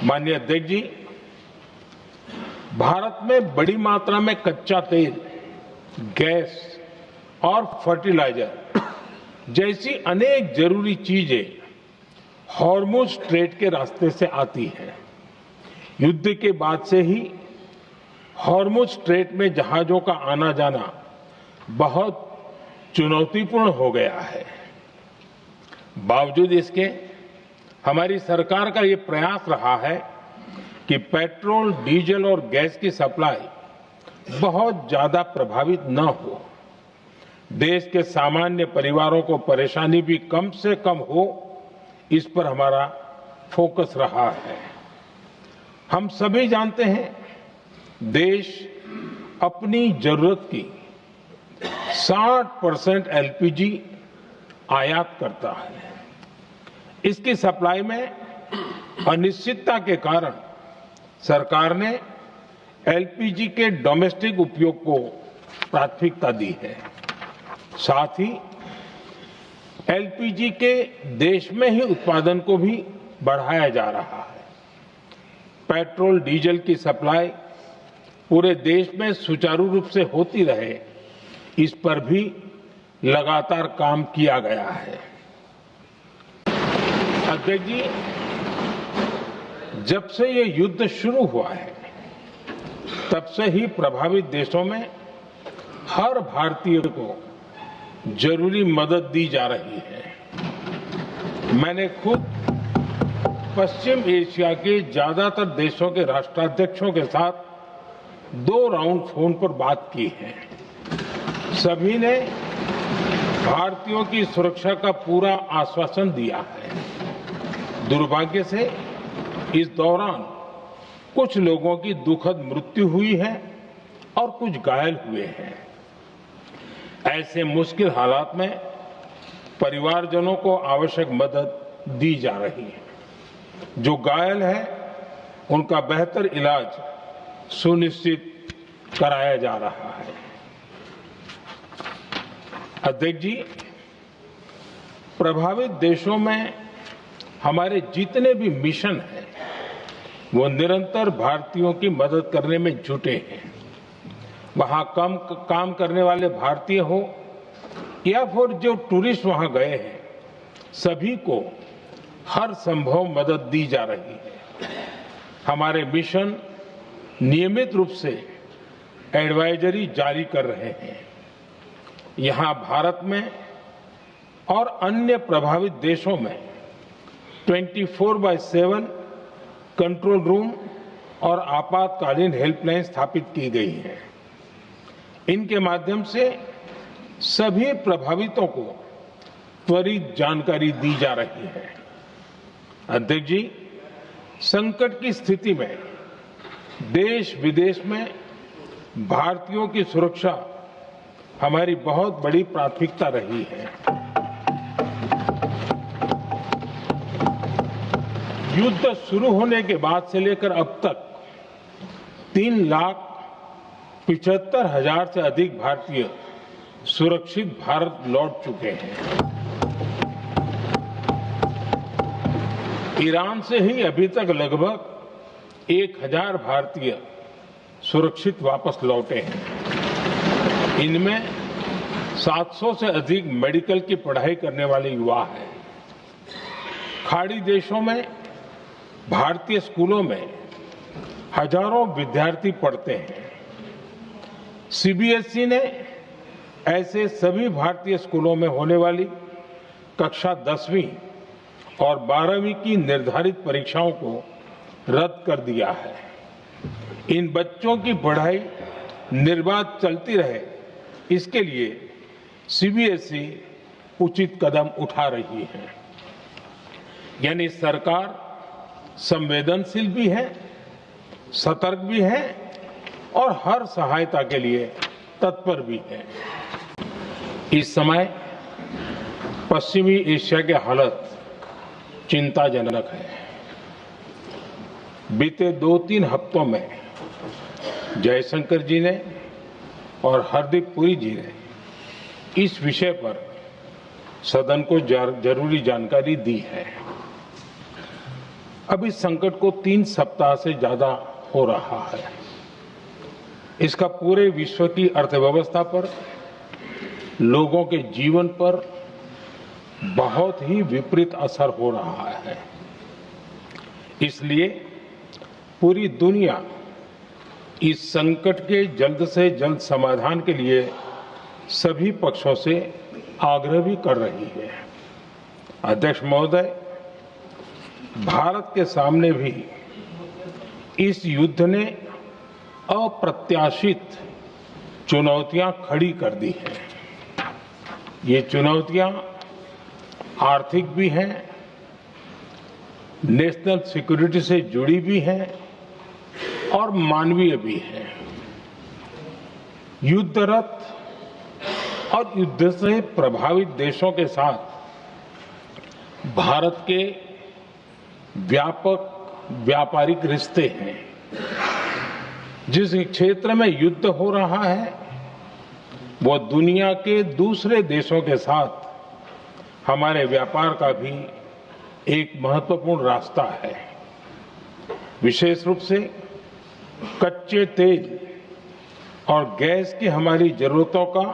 माननीय अध्यक्ष जी, भारत में बड़ी मात्रा में कच्चा तेल, गैस और फर्टिलाइजर जैसी अनेक जरूरी चीजें हॉर्मुज स्ट्रेट के रास्ते से आती हैं। युद्ध के बाद से ही हॉर्मुज स्ट्रेट में जहाजों का आना जाना बहुत चुनौतीपूर्ण हो गया है। बावजूद इसके हमारी सरकार का ये प्रयास रहा है कि पेट्रोल, डीजल और गैस की सप्लाई बहुत ज्यादा प्रभावित न हो, देश के सामान्य परिवारों को परेशानी भी कम से कम हो, इस पर हमारा फोकस रहा है। हम सभी जानते हैं, देश अपनी जरूरत की 60% एलपीजी आयात करता है। इसकी सप्लाई में अनिश्चितता के कारण सरकार ने एलपीजी के डोमेस्टिक उपयोग को प्राथमिकता दी है। साथ ही एलपीजी के देश में ही उत्पादन को भी बढ़ाया जा रहा है। पेट्रोल, डीजल की सप्लाई पूरे देश में सुचारू रूप से होती रहे, इस पर भी लगातार काम किया गया है। अध्यक्ष जी, जब से ये युद्ध शुरू हुआ है, तब से ही प्रभावित देशों में हर भारतीय को जरूरी मदद दी जा रही है। मैंने खुद पश्चिम एशिया के ज्यादातर देशों के राष्ट्राध्यक्षों के साथ 2 राउंड फोन पर बात की है। सभी ने भारतीयों की सुरक्षा का पूरा आश्वासन दिया है। दुर्भाग्य से इस दौरान कुछ लोगों की दुखद मृत्यु हुई है और कुछ घायल हुए हैं। ऐसे मुश्किल हालात में परिवारजनों को आवश्यक मदद दी जा रही है। जो घायल है, उनका बेहतर इलाज सुनिश्चित कराया जा रहा है। अध्यक्ष जी, प्रभावित देशों में हमारे जितने भी मिशन हैं, वो निरंतर भारतीयों की मदद करने में जुटे हैं। वहां काम करने वाले भारतीय हो या फिर जो टूरिस्ट वहां गए हैं, सभी को हर संभव मदद दी जा रही है। हमारे मिशन नियमित रूप से एडवाइजरी जारी कर रहे हैं। यहां भारत में और अन्य प्रभावित देशों में 24/7 कंट्रोल रूम और आपातकालीन हेल्पलाइन स्थापित की गई है। इनके माध्यम से सभी प्रभावितों को त्वरित जानकारी दी जा रही है। अध्यक्ष जी, संकट की स्थिति में देश विदेश में भारतीयों की सुरक्षा हमारी बहुत बड़ी प्राथमिकता रही है। युद्ध शुरू होने के बाद से लेकर अब तक 3,75,000 से अधिक भारतीय सुरक्षित भारत लौट चुके हैं। ईरान से ही अभी तक लगभग 1,000 भारतीय सुरक्षित वापस लौटे हैं। इनमें 700 से अधिक मेडिकल की पढ़ाई करने वाले युवा हैं। खाड़ी देशों में भारतीय स्कूलों में हजारों विद्यार्थी पढ़ते हैं। सीबीएसई ने ऐसे सभी भारतीय स्कूलों में होने वाली कक्षा 10वीं और 12वीं की निर्धारित परीक्षाओं को रद्द कर दिया है। इन बच्चों की पढ़ाई निर्बाध चलती रहे, इसके लिए सीबीएसई उचित कदम उठा रही है। यानी सरकार संवेदनशील भी है, सतर्क भी है और हर सहायता के लिए तत्पर भी है। इस समय पश्चिमी एशिया की हालत चिंताजनक है। बीते 2-3 हफ्तों में जयशंकर जी ने और हरदीप पुरी जी ने इस विषय पर सदन को जरूरी जानकारी दी है। अब इस संकट को 3 सप्ताह से ज्यादा हो रहा है। इसका पूरे विश्व की अर्थव्यवस्था पर, लोगों के जीवन पर बहुत ही विपरीत असर हो रहा है। इसलिए पूरी दुनिया इस संकट के जल्द से जल्द समाधान के लिए सभी पक्षों से आग्रह भी कर रही है। अध्यक्ष महोदय, भारत के सामने भी इस युद्ध ने अप्रत्याशित चुनौतियां खड़ी कर दी हैं। ये चुनौतियां आर्थिक भी हैं, नेशनल सिक्योरिटी से जुड़ी भी हैं और मानवीय भी हैं। युद्धरत और युद्ध से प्रभावित देशों के साथ भारत के व्यापक व्यापारिक रिश्ते हैं। जिस क्षेत्र में युद्ध हो रहा है वो दुनिया के दूसरे देशों के साथ हमारे व्यापार का भी एक महत्वपूर्ण रास्ता है। विशेष रूप से कच्चे तेल और गैस की हमारी जरूरतों का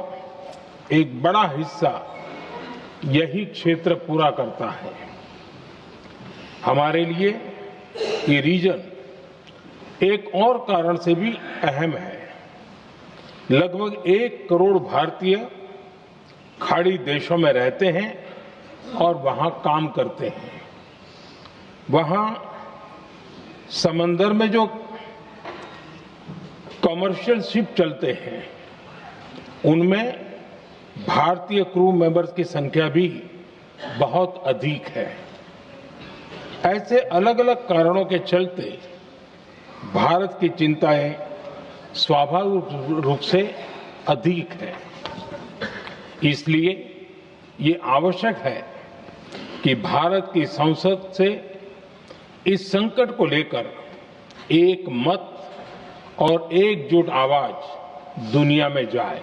एक बड़ा हिस्सा यही क्षेत्र पूरा करता है। हमारे लिए ये रीजन एक और कारण से भी अहम है। लगभग 1 करोड़ भारतीय खाड़ी देशों में रहते हैं और वहां काम करते हैं। वहां समंदर में जो कमर्शियल शिप चलते हैं उनमें भारतीय क्रू मेंबर्स की संख्या भी बहुत अधिक है। ऐसे अलग अलग कारणों के चलते भारत की चिंताएं स्वाभाविक रूप से अधिक है। इसलिए ये आवश्यक है कि भारत की संसद से इस संकट को लेकर एक मत और एकजुट आवाज दुनिया में जाए।